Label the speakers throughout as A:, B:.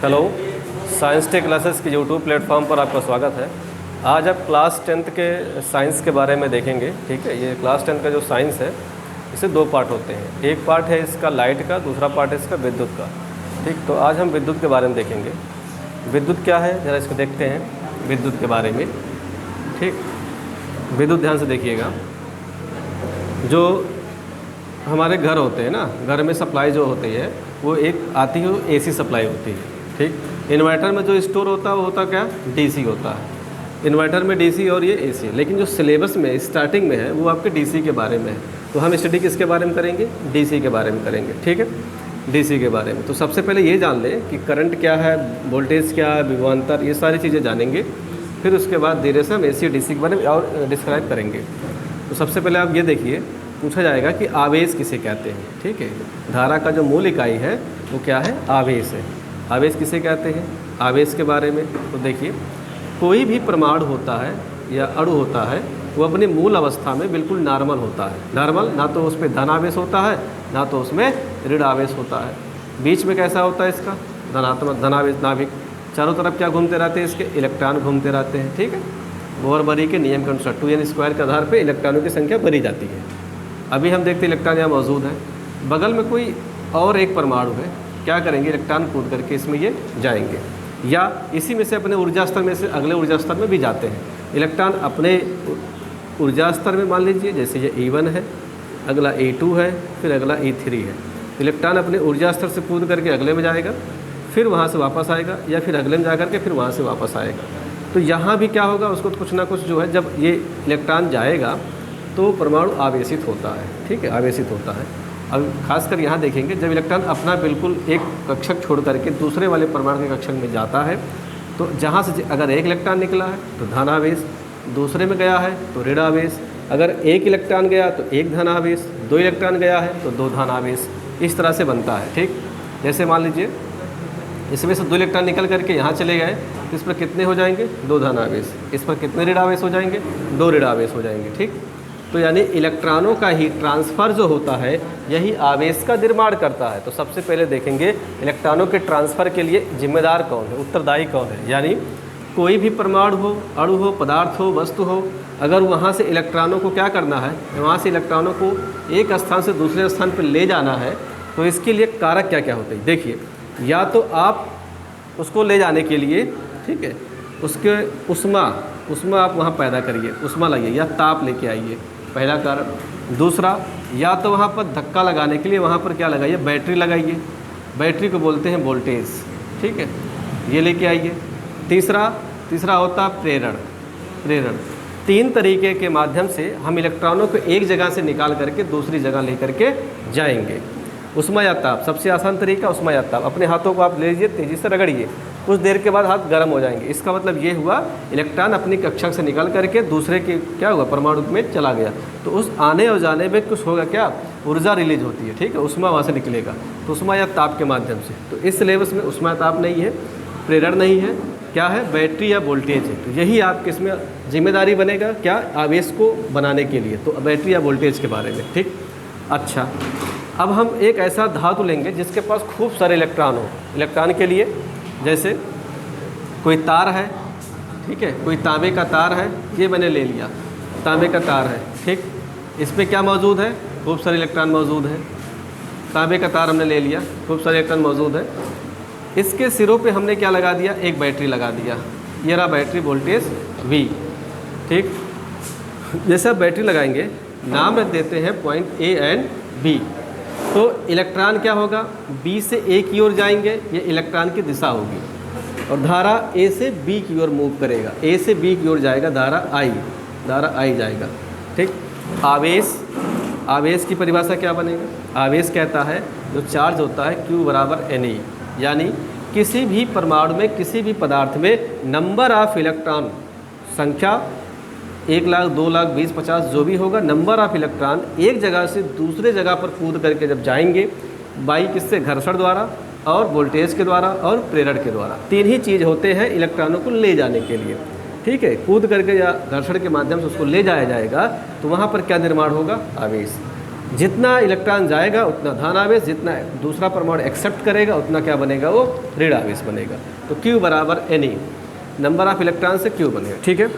A: Hello, science टे classes के YouTube platform पर आपका स्वागत है। आज आप क्लास 10th के साइंस के बारे में देखेंगे। ठीक है, ये क्लास 10th का जो साइंस है इसे दो पार्ट होते हैं। एक पार्ट है इसका लाइट का, दूसरा पार्ट है इसका विद्युत का। ठीक, तो आज हम विद्युत के बारे में देखेंगे। विद्युत क्या है ज़रा इसको देखते हैं विद्युत के बारे में। ठीक, विद्युत ध्यान से देखिएगा। जो हमारे घर होते हैं ना, घर में सप्लाई जो होती है वो एक आती है, एसी सप्लाई होती है। ठीक, इन्वर्टर में जो स्टोर होता है वो होता क्या, डीसी होता है। इन्वर्टर में डीसी और ये एसी है, लेकिन जो सिलेबस में स्टार्टिंग में है वो आपके डीसी के बारे में है। तो हम स्टडी किसके बारे में करेंगे, डीसी के बारे में करेंगे। ठीक है, डीसी के बारे में। तो सबसे पहले ये जान लें कि करंट क्या है, वोल्टेज क्या है, विभवांतर, ये सारी चीज़ें जानेंगे। फिर उसके बाद धीरे से हम एसी डीसी के बारे में और डिस्क्राइब करेंगे। तो सबसे पहले आप ये देखिए, पूछा जाएगा कि आवेश किसे कहते हैं। ठीक है, धारा का जो मूल इकाई है वो क्या है, आवेश है। आवेश किसे कहते हैं, आवेश के बारे में तो देखिए, कोई भी परमाणु होता है या अणु होता है वो अपनी मूल अवस्था में बिल्कुल नॉर्मल होता है। नॉर्मल, ना तो उसमें धन आवेश होता है ना तो उसमें ऋण आवेश होता है। बीच में कैसा होता है इसका, धनात्मक धनावेश नाभिक। चारों तरफ क्या घूमते रहते हैं, इसके इलेक्ट्रॉन घूमते रहते हैं। ठीक है, बोर-बरी के नियम के अनुसार 2n² के आधार पर इलेक्ट्रॉनों की संख्या बढ़ी जाती है। अभी हम देखते हैं इलेक्ट्रॉन यहाँ मौजूद है, बगल में कोई और एक परमाणु है, क्या करेंगे, इलेक्ट्रॉन कूद करके इसमें ये जाएंगे, या इसी में से अपने ऊर्जा स्तर में से अगले ऊर्जा स्तर में भी जाते हैं। इलेक्ट्रॉन अपने ऊर्जा स्तर में मान लीजिए, जैसे ये E1 है, अगला E2 है, फिर अगला E3 है। इलेक्ट्रॉन अपने ऊर्जा स्तर से कूद करके अगले में जाएगा, फिर वहाँ से वापस आएगा, या फिर अगले में जा करके फिर वहाँ से वापस आएगा। तो यहाँ भी क्या होगा, उसको कुछ ना कुछ जो है, जब ये इलेक्ट्रॉन जाएगा तो परमाणु आवेशित होता है। ठीक है, आवेशित होता है। अब खासकर यहाँ देखेंगे, जब इलेक्ट्रॉन अपना बिल्कुल एक कक्षक छोड़ करके दूसरे वाले परमाणु के कक्षक में जाता है, तो जहाँ से अगर एक इलेक्ट्रॉन निकला है तो धन आवेश, दूसरे में गया है तो ऋण आवेश। अगर एक इलेक्ट्रॉन गया तो एक धन आवेश, दो इलेक्ट्रॉन गया है तो दो धन आवेश। इस तरह से बनता है। ठीक, जैसे मान लीजिए इसमें से दो इलेक्ट्रॉन निकल करके यहाँ चले गए, तो इस पर कितने हो जाएंगे, दो धन आवेश। इस पर कितने ऋण आवेश हो जाएंगे, दो ऋण आवेश हो जाएंगे। ठीक, तो यानी इलेक्ट्रॉनों का ही ट्रांसफ़र जो होता है यही आवेश का निर्माण करता है। तो सबसे पहले देखेंगे इलेक्ट्रॉनों के ट्रांसफ़र के लिए जिम्मेदार कौन है, उत्तरदायी कौन है। यानी कोई भी परमाणु हो, अणु हो, पदार्थ हो, वस्तु हो, अगर वहाँ से इलेक्ट्रॉनों को क्या करना है, वहाँ से इलेक्ट्रॉनों को एक स्थान से दूसरे स्थान पर ले जाना है, तो इसके लिए कारक क्या क्या होते हैं। देखिए, या तो आप उसको ले जाने के लिए, ठीक है, उसके उष्मा आप वहाँ पैदा करिए, उष्मा लाइए या ताप लेके आइए, पहला कारण। दूसरा, या तो वहाँ पर धक्का लगाने के लिए वहाँ पर क्या लगाइए, बैटरी लगाइए, बैटरी को बोलते हैं वोल्टेज। ठीक है, ये लेके आइए। तीसरा होता है प्रेरण। तीन तरीके के माध्यम से हम इलेक्ट्रॉनों को एक जगह से निकाल करके दूसरी जगह लेकर के जाएंगे। उष्मा या ताप, सबसे आसान तरीका उष्मा या ताप। अपने हाथों को आप ले लीजिए, तेज़ी से रगड़िए, कुछ देर के बाद हाथ गर्म हो जाएंगे। इसका मतलब ये हुआ इलेक्ट्रॉन अपनी कक्षक से निकल करके दूसरे के क्या हुआ, परमाणु में चला गया। तो उस आने और जाने में कुछ होगा, क्या ऊर्जा रिलीज होती है। ठीक है, उष्मा वहाँ से निकलेगा, तो उष्मा या ताप के माध्यम से। तो इस सिलेबस में उष्मा या ताप नहीं है, प्रेरण नहीं है, क्या है, बैटरी या वोल्टेज है। तो यही आपके इसमें जिम्मेदारी बनेगा, क्या, आवेश को बनाने के लिए, तो बैटरी या वोल्टेज के बारे में। ठीक, अच्छा, अब हम एक ऐसा धातु लेंगे जिसके पास खूब सारे इलेक्ट्रॉन हो। इलेक्ट्रॉन के लिए जैसे कोई तार है, ठीक है, कोई तांबे का तार है, ये मैंने ले लिया, तांबे का तार है। ठीक, इस पर क्या मौजूद है, खूब सारे इलेक्ट्रॉन मौजूद है। तांबे का तार हमने ले लिया, खूब सारे इलेक्ट्रॉन मौजूद है। इसके सिरों पे हमने क्या लगा दिया, एक बैटरी लगा दिया। ये रहा बैटरी, वोल्टेज V। ठीक, जैसे आप बैटरी लगाएंगे, नाम रख देते हैं पॉइंट A एंड B। तो इलेक्ट्रॉन क्या होगा, B से A की ओर जाएंगे, ये इलेक्ट्रॉन की दिशा होगी, और धारा A से B की ओर मूव करेगा। A से B की ओर जाएगा धारा I जाएगा। ठीक, आवेश की परिभाषा क्या बनेगा, आवेश कहता है जो चार्ज होता है Q बराबर Na, यानी किसी भी परमाणु में, किसी भी पदार्थ में नंबर ऑफ इलेक्ट्रॉन, संख्या 1 लाख, 2 लाख, 20, 50 जो भी होगा, नंबर ऑफ इलेक्ट्रॉन एक जगह से दूसरे जगह पर कूद करके जब जाएंगे, बाई किससे, घर्षण द्वारा और वोल्टेज के द्वारा और प्रेरण के द्वारा। तीन ही चीज़ होते हैं इलेक्ट्रॉनों को ले जाने के लिए। ठीक है, कूद करके या घर्षण के माध्यम से उसको ले जाया जाएगा, तो वहाँ पर क्या निर्माण होगा, आवेश। जितना इलेक्ट्रॉन जाएगा उतना धन आवेश, जितना दूसरा परमाणु एक्सेप्ट करेगा उतना क्या बनेगा, वो ऋण आवेश बनेगा। तो Q बराबर Ne, नंबर ऑफ इलेक्ट्रॉन से Q बनेगा। ठीक है,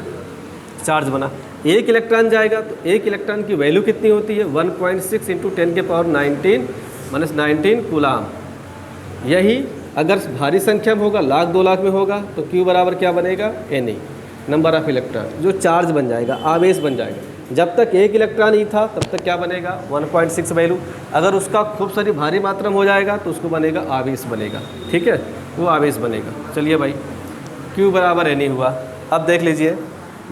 A: चार्ज बना। एक इलेक्ट्रॉन जाएगा तो एक इलेक्ट्रॉन की वैल्यू कितनी होती है, 1.6 × 10⁻19 कूलाम। यही अगर भारी संख्या में होगा, लाख 2 लाख में होगा, तो Q बराबर क्या बनेगा, Ne, नंबर ऑफ इलेक्ट्रॉन, जो चार्ज बन जाएगा, आवेश बन जाएगा। जब तक एक इलेक्ट्रॉन ही था तब तक क्या बनेगा, 1.6 वैल्यू। अगर उसका खूब सारी भारी मात्रा में हो जाएगा तो उसको बनेगा आवेश बनेगा। ठीक है, वो आवेश बनेगा। चलिए भाई, Q बराबर Ne हुआ। अब देख लीजिए,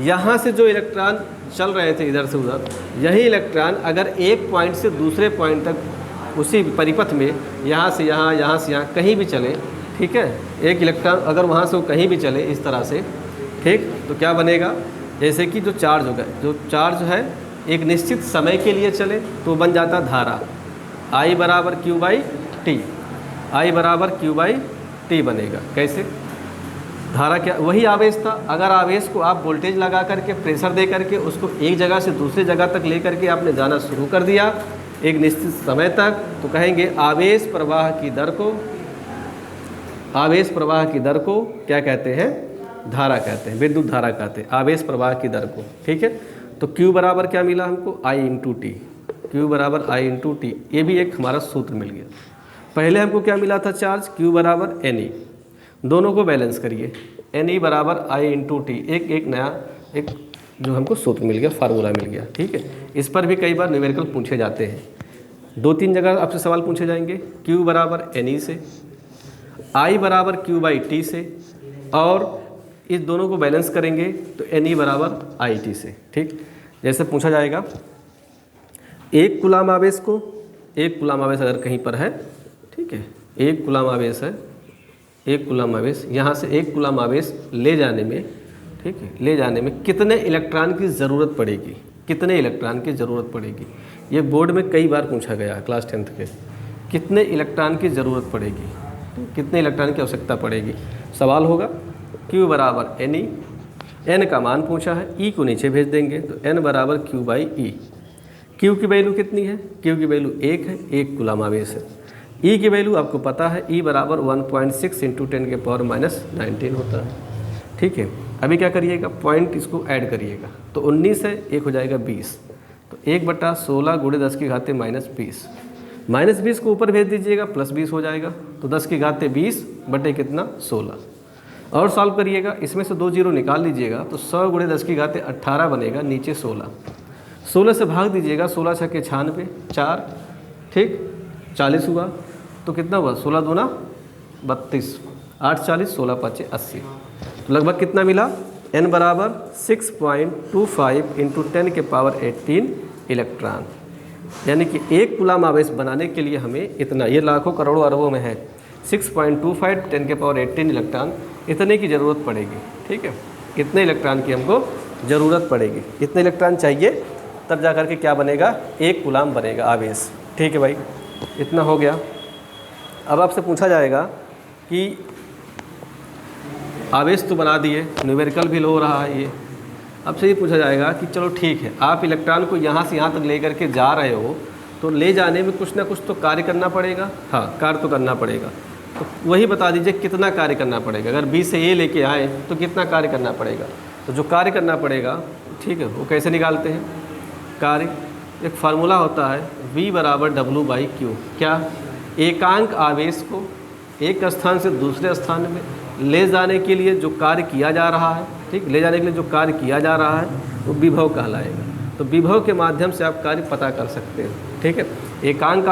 A: यहाँ से जो इलेक्ट्रॉन चल रहे थे इधर से उधर, यही इलेक्ट्रॉन अगर एक पॉइंट से दूसरे पॉइंट तक उसी परिपथ में, यहाँ से यहाँ, यहाँ से यहाँ, कहीं भी चले, ठीक है, एक इलेक्ट्रॉन अगर वहाँ से वो कहीं भी चले इस तरह से, ठीक, तो क्या बनेगा, जैसे कि जो चार्ज होगा, जो चार्ज है एक निश्चित समय के लिए चले तो बन जाता धारा, I बराबर Q/T, I बराबर Q/T बनेगा। कैसे, धारा क्या, वही आवेश था। अगर आवेश को आप वोल्टेज लगा करके, प्रेशर दे करके उसको एक जगह से दूसरी जगह तक ले करके आपने जाना शुरू कर दिया एक निश्चित समय तक, तो कहेंगे आवेश प्रवाह की दर को, आवेश प्रवाह की दर को क्या कहते हैं, धारा कहते हैं, विद्युत धारा कहते हैं, आवेश प्रवाह की दर को। ठीक है, तो Q बराबर क्या मिला हमको, I × T, Q बराबर I × T। ये भी एक हमारा सूत्र मिल गया। पहले हमको क्या मिला था, चार्ज Q बराबर Ne, दोनों को बैलेंस करिए, Ne बराबर I × T, एक नया एक जो हमको सूत्र मिल गया, फार्मूला मिल गया। ठीक है, इस पर भी कई बार न्यूमेरिकल पूछे जाते हैं, 2-3 जगह आपसे सवाल पूछे जाएंगे। Q बराबर Ne से, I बराबर Q/T से, और इस दोनों को बैलेंस करेंगे तो Ne बराबर IT से। ठीक, जैसे पूछा जाएगा एक कूलाम आवेश को, एक कूलाम आवेश अगर कहीं पर है, ठीक है, एक कूलाम आवेश है, एक कूलाम आवेश, यहाँ से एक कूलाम आवेश ले जाने में, ठीक है, ले जाने में कितने इलेक्ट्रॉन की ज़रूरत पड़ेगी, कितने इलेक्ट्रॉन की ज़रूरत पड़ेगी। ये बोर्ड में कई बार पूछा गया क्लास 10th के, कितने इलेक्ट्रॉन की ज़रूरत पड़ेगी, तो कितने इलेक्ट्रॉन की आवश्यकता पड़ेगी। सवाल होगा Q बराबर Ne, N का मान पूछा है, E को नीचे भेज देंगे तो N बराबर Q/E। Q की वैल्यू कितनी है, Q की वैल्यू 1 है, 1 कूलाम आवेश है। E की वैल्यू आपको पता है, E बराबर 1.6 × 10⁻19 होता है। ठीक है, अभी क्या करिएगा, पॉइंट इसको ऐड करिएगा, तो 19 है, 1 हो जाएगा 20, तो 1/16 × 10⁻20, -20 को ऊपर भेज दीजिएगा, +20 हो जाएगा, तो 10⁻20 बटे कितना, 16। और सॉल्व करिएगा, इसमें से 2 जीरो निकाल लीजिएगा तो 100 × 10⁻18 बनेगा, नीचे 16, 16 से भाग दीजिएगा, 16 छक्के 96, 4, ठीक, 40 हुआ, तो कितना हुआ, 16 दूना 32, 8 40, 16 5 80, तो लगभग कितना मिला, N बराबर 6.25 × 10⁻18 इलेक्ट्रॉन। यानी कि एक कूलाम आवेश बनाने के लिए हमें इतना, ये लाखों करोड़ों अरबों में है, 6.25 × 10⁻18 इलेक्ट्रॉन इतने की ज़रूरत पड़ेगी। ठीक है, इतने इलेक्ट्रॉन की हमको ज़रूरत पड़ेगी, इतने इलेक्ट्रॉन चाहिए, तब जा कर के क्या बनेगा, एक कूलाम बनेगा आवेश। ठीक है भाई, इतना हो गया। अब आपसे पूछा जाएगा कि आवेश तो बना दिए, न्यूमेरिकल भी हो रहा है ये, अब से ये पूछा जाएगा कि चलो ठीक है, आप इलेक्ट्रॉन को यहाँ से यहाँ तक ले करके जा रहे हो, तो ले जाने में कुछ ना कुछ तो कार्य करना पड़ेगा। हाँ, कार्य तो करना पड़ेगा, तो वही बता दीजिए कितना कार्य करना पड़ेगा। अगर B से A लेके आए तो कितना कार्य करना पड़ेगा, तो जो कार्य करना पड़ेगा, ठीक है, वो कैसे निकालते हैं कार्य, एक फार्मूला होता है V बराबर W/Q। क्या, एकांक आवेश को एक स्थान से दूसरे स्थान में ले जाने के लिए जो कार्य किया जा रहा है, ठीक, ले जाने के लिए जो कार्य किया जा रहा है वो विभव कहलाएगा। तो विभव के माध्यम से आप कार्य पता कर सकते हैं। ठीक है, एकांक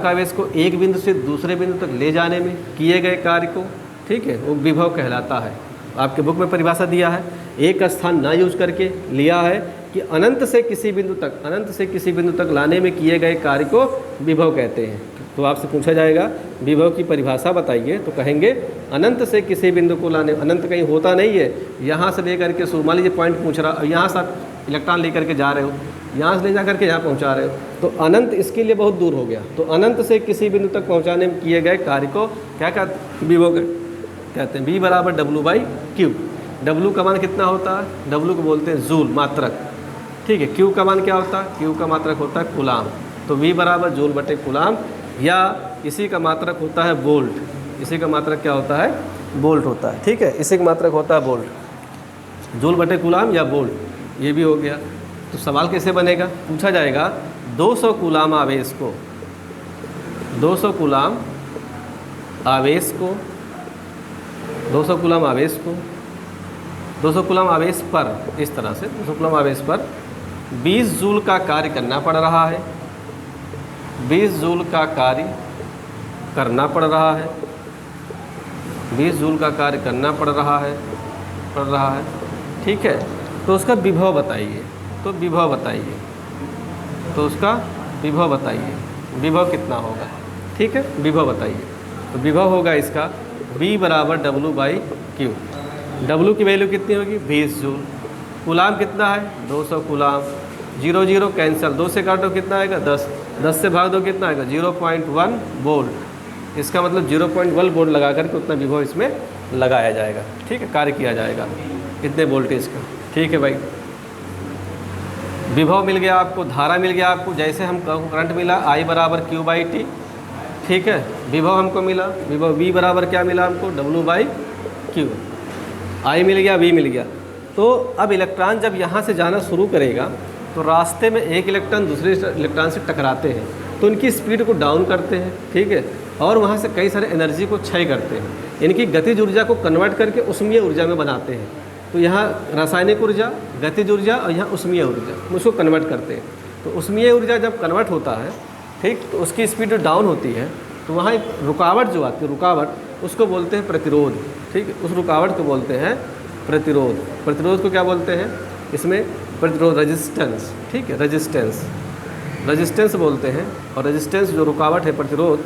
A: आवेश को एक बिंदु से दूसरे बिंदु तक ले जाने में किए गए कार्य को, ठीक है, वो विभव कहलाता है। आपके बुक में परिभाषा दिया है, एक स्थान ना यूज करके लिया है कि अनंत से किसी बिंदु तक लाने में किए गए कार्य को विभव कहते हैं। तो आपसे पूछा जाएगा विभव की परिभाषा बताइए, तो कहेंगे अनंत से किसी बिंदु को लाने, अनंत कहीं होता नहीं है, यहाँ से ले करके शुरू, मान लीजिए पॉइंट पूछ रहा, यहाँ से आप इलेक्ट्रॉन ले करके जा रहे हो, यहाँ से ले जा करके यहाँ पहुँचा रहे हो, तो अनंत इसके लिए बहुत दूर हो गया। तो अनंत से किसी बिंदु तक पहुँचाने में किए गए कार्य को क्या कहते हैं, विभव कहते हैं। V बराबर W/Q। W का मान कितना होता है, W को बोलते हैं जूल, मात्रक। ठीक है। क्यू का मान क्या होता है, क्यू का मात्रक होता है कूलाम, तो V बराबर जूल बटे कूलाम, या इसी का मात्रक होता है वोल्ट, इसी का मात्रक क्या होता है, वोल्ट होता है। ठीक है, इसी का मात्रक होता है वोल्ट, जूल बटे कूलाम या वोल्ट, ये भी हो गया। तो सवाल कैसे बनेगा, पूछा जाएगा 200 कूलाम आवेश को, 200 कूलाम आवेश को, 200 कूलाम आवेश को, 200 कूलाम आवेश पर, इस तरह से 200 कूलाम आवेश पर 20 जूल का कार्य करना पड़ रहा है, 20 जूल का कार्य करना पड़ रहा है, 20 जूल का कार्य करना पड़ रहा है, ठीक है। तो उसका विभव बताइए, तो विभव बताइए, तो उसका विभव बताइए, विभव कितना होगा, ठीक है, विभव बताइए। तो विभव होगा इसका V बराबर W/Q, W की वैल्यू कितनी होगी 20 जूल, कूलाम कितना है 200 कूलाम, 0 0 कैंसिल, 2 से काटो कितना आएगा 10, 10 से भाग दो कितना आएगा 0.1 वोल्ट, इसका मतलब 0.1 वोल्ट लगा करके उतना विभव इसमें लगाया जाएगा, ठीक है, कार्य किया जाएगा इतने वोल्टेज का। ठीक है भाई, विभव मिल गया आपको, धारा मिल गया आपको, जैसे हम करंट मिला I बराबर Q/T, ठीक है, विभव हमको मिला, विभव V बराबर क्या मिला हमको W/Q, I मिल गया, V मिल गया। तो अब इलेक्ट्रॉन जब यहाँ से जाना शुरू करेगा तो रास्ते में एक इलेक्ट्रॉन दूसरे इलेक्ट्रॉन से टकराते हैं, तो इनकी स्पीड को डाउन करते हैं, ठीक है, और वहाँ से कई सारे एनर्जी को क्षय करते हैं, इनकी गतिज ऊर्जा को कन्वर्ट करके उष्मीय ऊर्जा में बनाते हैं। तो यहाँ रासायनिक ऊर्जा, गतिज ऊर्जा और यहाँ उष्मीय ऊर्जा, उसको कन्वर्ट करते हैं। तो उष्मीय ऊर्जा जब कन्वर्ट होता है, ठीक, तो उसकी स्पीड डाउन होती है, तो वहाँ एक रुकावट जो आती है, रुकावट, उसको बोलते हैं प्रतिरोध, ठीक है, उस रुकावट को बोलते हैं प्रतिरोध। प्रतिरोध को क्या बोलते हैं, इसमें प्रतिरोध रेजिस्टेंस, ठीक है, रेजिस्टेंस बोलते हैं। और रेजिस्टेंस जो रुकावट है, प्रतिरोध,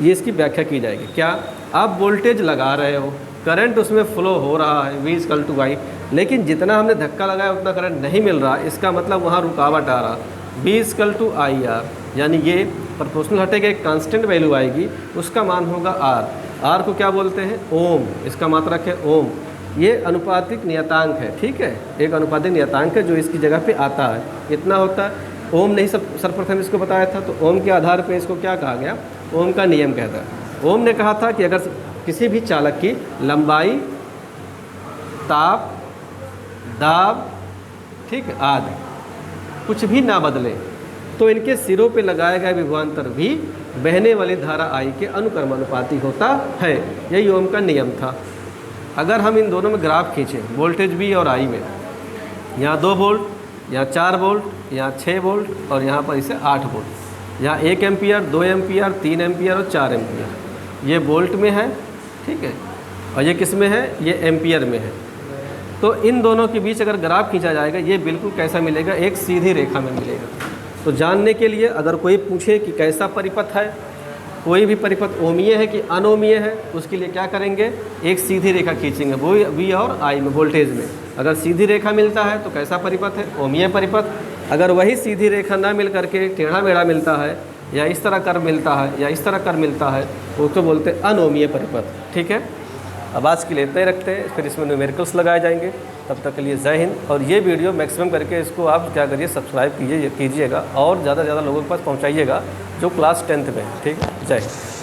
A: ये इसकी व्याख्या की जाएगी। क्या, आप वोल्टेज लगा रहे हो, करंट उसमें फ्लो हो रहा है V/I, लेकिन जितना हमने धक्का लगाया उतना करंट नहीं मिल रहा, इसका मतलब वहाँ रुकावट आ रहा, V/IR, यानी ये प्रोपोर्शनल हटेगा, एक कांस्टेंट वैल्यू आएगी, उसका मान होगा R को क्या बोलते हैं ओम, इसका मात्रक है ओम, ये अनुपातिक नियतांक है, ठीक है, एक अनुपातिक नियतांक है जो इसकी जगह पे आता है, इतना होता है। ओम नहीं सर्वप्रथम इसको बताया था, तो ओम के आधार पे इसको क्या कहा गया, ओम का नियम कहता है। ओम ने कहा था कि अगर किसी भी चालक की लंबाई, ताप, दाब, ठीक, आदि कुछ भी ना बदले तो इनके सिरों पे लगाया गया विभवांतर भी बहने वाली धारा I के अनुक्रमानुपाती होता है, यही ओम का नियम था। अगर हम इन दोनों में ग्राफ खींचें, वोल्टेज V और I में, यहाँ 2 वोल्ट, यहाँ 4 वोल्ट, यहाँ 6 वोल्ट और यहाँ पर इसे 8 वोल्ट, यहाँ 1 एम्पियर, 2 एम्पियर, 3 एम्पियर और 4 एम्पियर, ये वोल्ट में है, ठीक है, और ये किस में है, ये एम्पियर में है। तो इन दोनों के बीच अगर ग्राफ खींचा जाएगा, ये बिल्कुल कैसा मिलेगा, एक सीधी रेखा में मिलेगा। तो जानने के लिए अगर कोई पूछे कि कैसा परिपथ है, कोई भी परिपथ ओमीय है कि अनोमीय है, उसके लिए क्या करेंगे, एक सीधी रेखा खींचेंगे, वो V और I में, वोल्टेज में। अगर सीधी रेखा मिलता है तो कैसा परिपथ है, ओमीय परिपथ। अगर वही सीधी रेखा ना मिल करके टेढ़ा मेढ़ा मिलता है, या इस तरह कर मिलता है, या इस तरह कर मिलता है, वो तो बोलते हैं अनोमीय परिपथ, ठीक है। अब आज के लिए इतना ही रखते हैं, फिर इसमें न्यूमेरिकल्स लगाए जाएंगे। तब तक के लिए जय हिंद। और ये वीडियो मैक्सिमम करके इसको आप क्या करिए, सब्सक्राइब कीजिएगा और ज़्यादा से ज़्यादा लोगों के पास पहुँचाइएगा जो क्लास 10th में, ठीक है। जय हिंद।